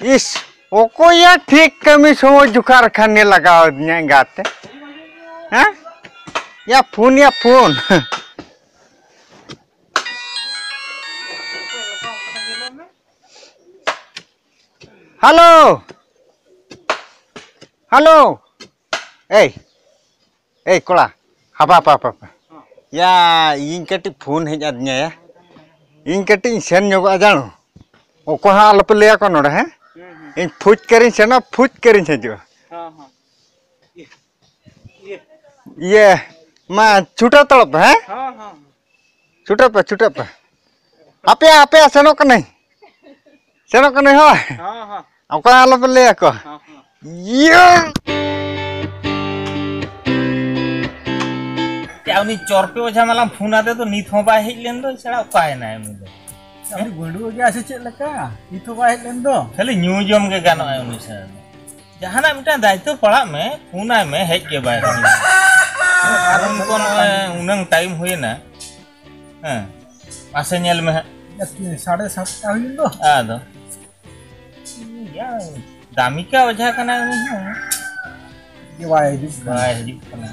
इस ओकोया ठीक कमी समय जुकार खाने लगाओ दिया गाते हैं या फोन हेलो हेलो ए कोड़ा हापा या इन कटी फोन हेज आदिया या इन कटी सेन जोगा जानो ओको हा अलप लेया को नोडे हैं इन फुज करिन सेना फुज करिन सेजो ये मा छुटा तड़प है छुटा पे आपे सेनो कने हो ओको अलप लेया को ये क्या उनी चोर पे ओझा माला फोन आते तो नीत हो बा हेज लेन दो छड़ा उपाय ना उनी दो अरे गुंडू के ऐसे चेक लगा नीत हो बा हेज लेन दो खाली न्यू जम के गानो है उनी से जहाना मिटा दायित्व पड़ा में फोन आए में हेज के बाय कारण को उनंग टाइम हुए ना हां आसे नेल में 7:30 हुई दो आदो या दामी का वजह कना ये वाय हिजुक कना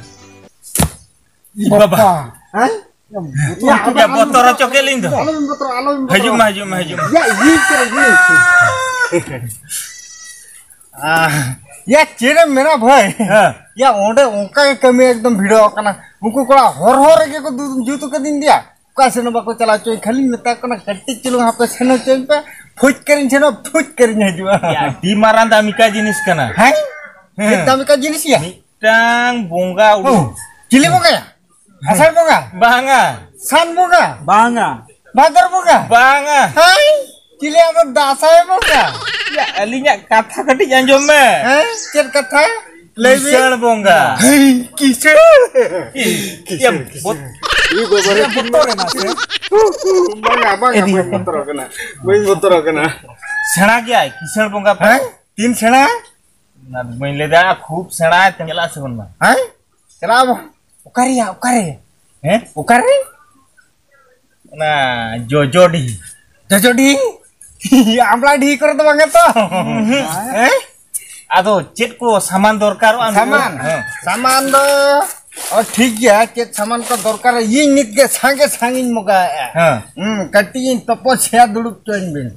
बाबा हैं या बोतरो चोके लिंद हजुम या ये करे या चेरे मेरा भाई या ओंडे ओंका के कमी एकदम भिड़ो कना उनको कोड़ा हर के को जूतु के दिन दिया कासे न बाको चला चोय खाली नेता कना कट्टी चलो हापे सेनो चोय पे फुज करिन हजुआ या दी मारान दामिका जिनिस कना हैं ये दामिका जिनिस या मिटांग बोंगा उडु चिली बोंगा या asal boga banga san boga बांगा badar boga banga hai cili apa dasai boga ya alinya katha kati anjom me cet katha kisan bonga hai kisan ya bot ini gobare पुत्तोरे ना से bang motor kena sena gya kisan bonga hai tin sena na main leda खूब sena tengela segun ma hai kenapa ukare ukare ना जोजो D Amla D कर तो बंगे तो आदो चेट को सामान दरकार सामान दो और ठीक है चेट सामान को दरकार ये नित के सांगिन मगा कटी तपो छया दुडुक चोइन बिन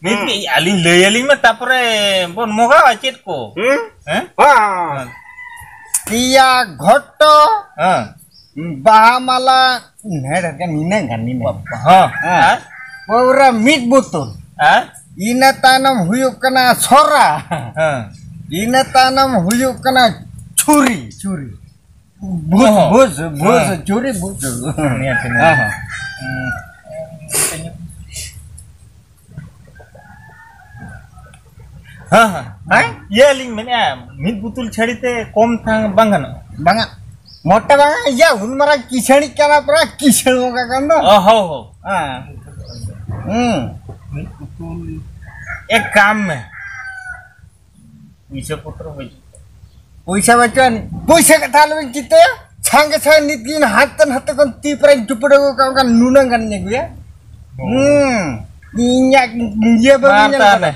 नित के आलिन ले आलिन में तापरे बोन मगा चेट को हां किया घट्टो बाहामाला नेड kan nina pura mit butul ina tanam huyuk kena sora ina tanam huyuk kena curi bus curi bus ये लिंग में मिट बुतुल छड़ी ते कम थांग banga मोटा banga या उन मरा किसणी करा परा किसण होगा कंदो हो एक काम में पैसा बचन पैसा कथा लबे किते छांगे छ नितिन हातन कन ती पर जुपड़े को का नुना गन्ने गुया इन्या ये मारता ने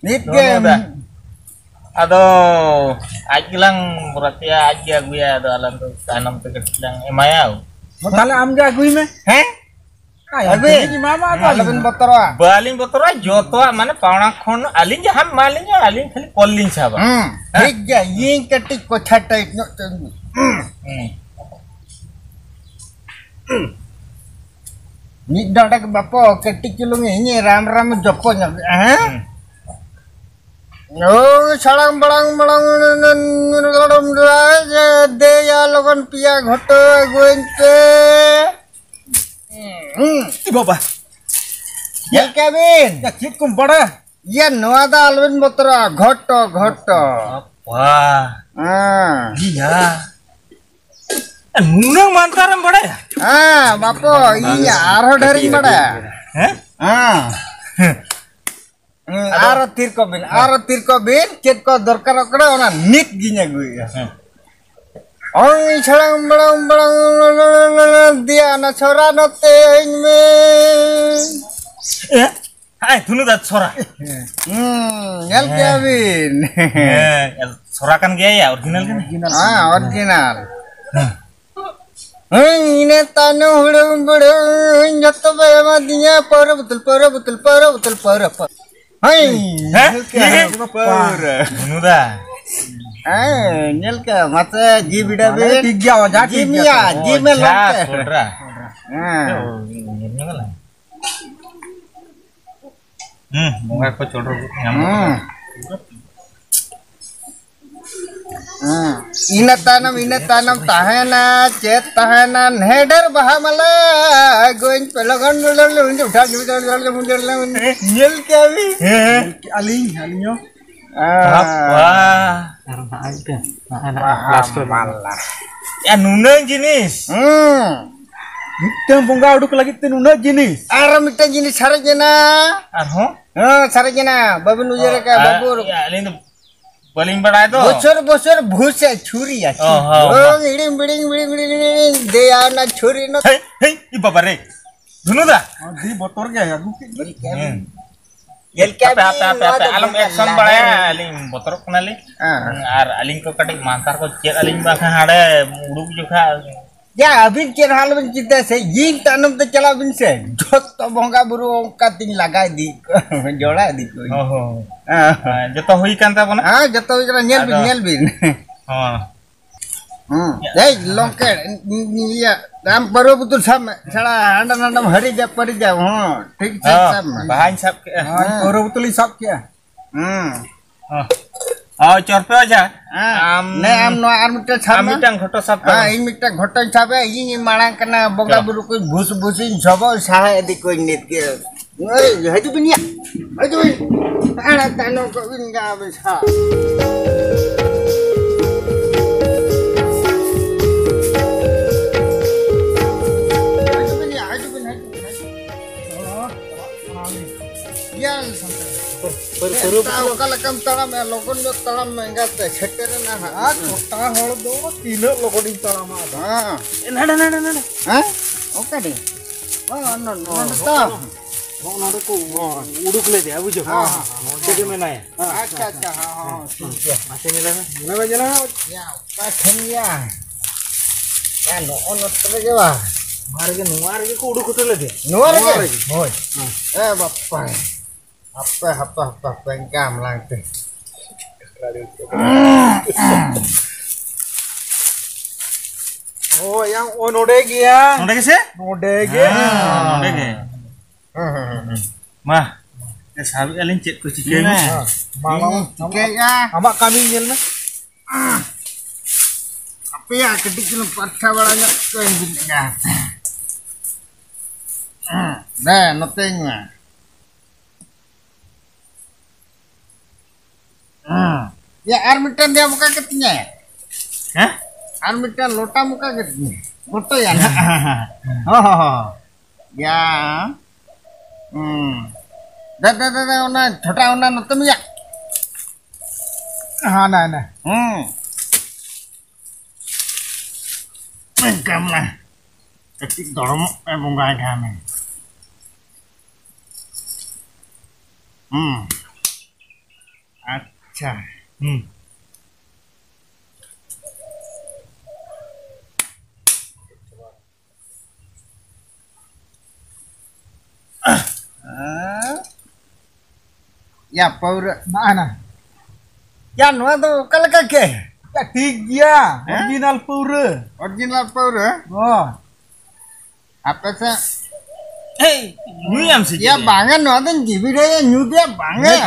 नित के ado ajilang berarti aji aku ya ado alam tu tanam tu kecilang emayau tahle am ja gui me हैं अबे जी मामा तो अलबिन बतरा बालिंग बतरा जोतो माने पावना खन आलिन जे हम मालिन आलिन खाली कॉलिंग साबा ठीक है ये कटी कोठा टाइप न चंगु नि डाटा के बापो कटी किलो में ये राम जपो न हैं ओ सड़ंग बड़ंग दे या लोगन पिया घटो गोइंते बाबा ये केविन या कित कुम बड़ा ये नवादा अलविन बतरा घटो वाह iya nunang mantaran bada bapo iya aro dari bada aro tirko bin cet ko dorkar okra ona nit ginya gue Ong chalang balang dia na chora no te me Ay, tunu dah sora. Nyal Kevin. Sora kan gaya ya, original kan? Original. Ini tanu hudung jatuh bayar dia para betul. Hai, Tunu dah. nyel ke mata ji bida be tiga wajah ji mia ji me lokte Sodra. Bunga ko chodro nyam. ina tanam tahana cet tahana header bahamala going pelogon udah nyel ke abi alinyo Wah. Ya nuna jenis. Mitang bongga uduk lagi tenuna jenis. Ara mitang jenis sarajana. Arho? Sarajana. Babun ujara ka babur. Ya, ini tuh paling bada itu. Bocor bhuse churi ya. Oh, iring deya na churi no. Hei, babare. Dunu dah. Di motor gaya Apa alam action bada aling motor kenali. Ar aling ko katik mantar ko cer aling bahkan ada uduk juga. Ya abin cer hal bin kita se yin tanam to chala bin se jot to bongga buru kating lagai di jola di ko. Oh. Joto hui kan ta pona? Joto hui nyel bin. Hey, longke ya ram baru betul sama salah anda hari jap pari jap ठीक sama bahan sap ke baru betul isap kia चोरपे आजा ने am no armita sama mitang ghoto sap in mita ghoto sabe in marang kana boga buru ko busin jobo saha edi ko nit ke oi haju binia haju ana tano ko bin ga bisa kalau kamu talam ya logon jo talam enggak teh setere nah kota hol do tino logon di talam ada nada oke deh no ta nada ko uduk le dia bujo jadi mana ya acha masih nilai ya paten ya no terus ya मारेगे नुआरेगे को उड़ो कुतले दे नुआरेगे होय Bappa apa pengkam langte oh yang nodege ya sih nodege mah ya sabi alin cek ku cike malam cike ya amak kami nyelna apa ya kedik lu parcha balanya ko enggak nah notengnya ya armitan dia muka ketnya armitan lota muka ketnya foto ya ya दा ona छोटा ona नतम या ना काम lah ketik dorong bunga kami अच्छा ya power mana ya nuah tuh kalau kakek ya tiga original power oh apa sih Hey, nyuyam sih. Ya banget no, ada jibi deh nyu dia banget.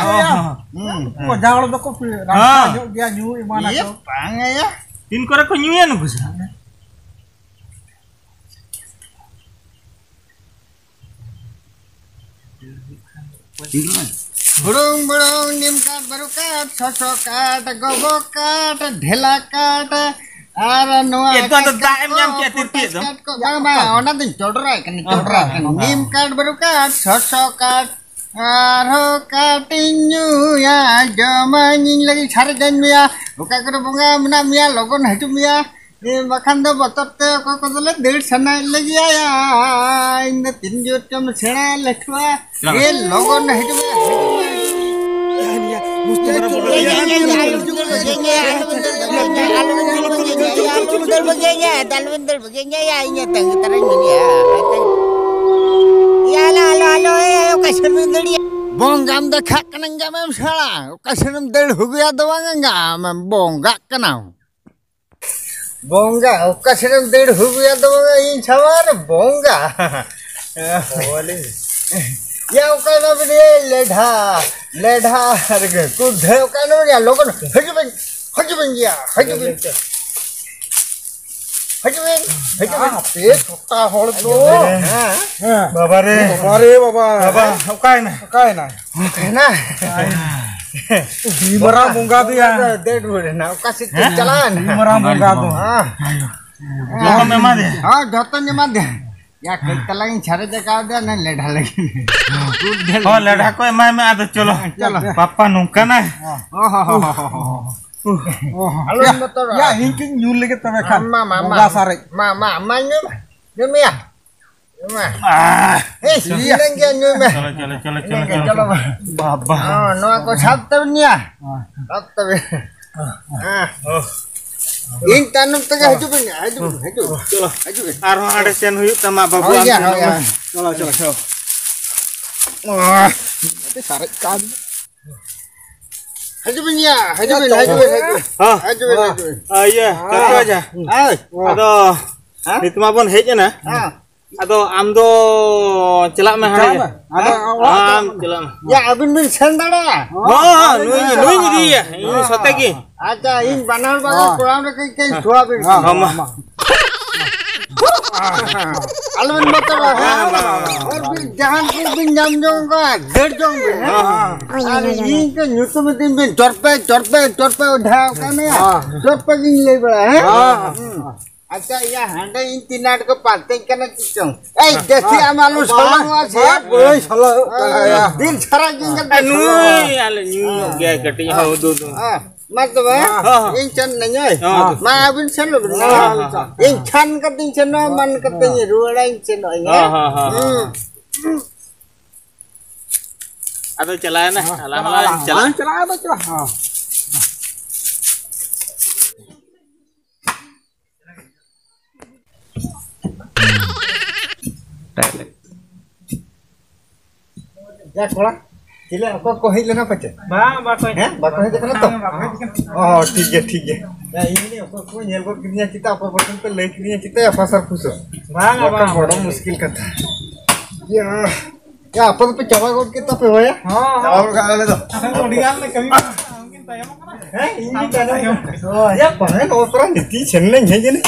Kok jangan lo kok rasa dia nyu mana Iya banget ya. Tin kora ko nyuyan ko sa. Burung nimkat barukat sosokat gobokat dhelakat ara noa itu ada daem nyam ki atir dong bang ona tin chodra kan nimkat barukat sosokat aro katinyu ya jamanin lagi sarjan mia buka kero bunga menam ya logon haju mia ये बखान दो बतरते को दले डेढ़ सना लगी आया इन तीन जो चम छेड़ा लठवा ये लोगों ने हिट में बोंगाम देखा कनंगा में साला कसरम दड़ हो गया दवांगा मैं बोंगा कना बोंगा कसरम दड़ हो गया दवांगा इन छवार बोंगा या ओकाना बने लेढ़ा लेढ़ा अरे कुछ है ओकाना बने लोगों हजबन गया हजबन पेट छोटा होड़ दो बाबा रे बाबा काय ना मरा मुंगा दिया डेढ़ रोड ना ओका से चला ना मरा मुंगा दो लोगों में मार दे हां जतन ने मार दे या कई तलाइन छारे जका दे ना लेढ़ा लगी हो लेढ़ा को मैं आदो चलो पापा नुका ना Halo motor ya hinking nyul lagi tebe kan mama sare mama nyum ya silang ya nyum चलो बाबा no aku sabta nya sabta in tanam tega haju chalo आरो आड़े सेन हुई तमा बाबू चलो ते sare kan haju iya kata aja ado nitma pun hej na ado am do celak me hari ada am celak ya abin bin sandara oh nui ni dia ini sote ki acha in banar baga kurang kai thua bin alun motor और फिर जहां को बिन जम जोंगा घेर जोंगे अरे ये के news में दिन बिन चोर पे उठाओ कने चोर पे दिन ले बड़ा है अच्छा या हंडे इन तीन नाट को पाते कने चिचों ए देखि आमालु सोलंगा से कोई सोलो दिन छरा jingle nui ale nyu ge kati ho do mắc rồi in chân này nhơi mà bên chân là bên in chân cái tinh chân nó man cái tinh gì rùa đây chân nội nhé ado चला ना चला ya kola Gila, kok kohit lena pace? बाको Bakohit देखना तो? Oh, ठीक है. Ya ini kok nyel kok kirnya kita apa persen पे ले kirnya kita ya pasar khusus. बड़ा मुश्किल कथा. Ya apa पे चावा कोड kita पे हो या? चावा कोड खा ले तो. ओडियाल में कभी mungkin saya mau kan ini kan. Oh, ya panen orang ngerti channel nya je nih.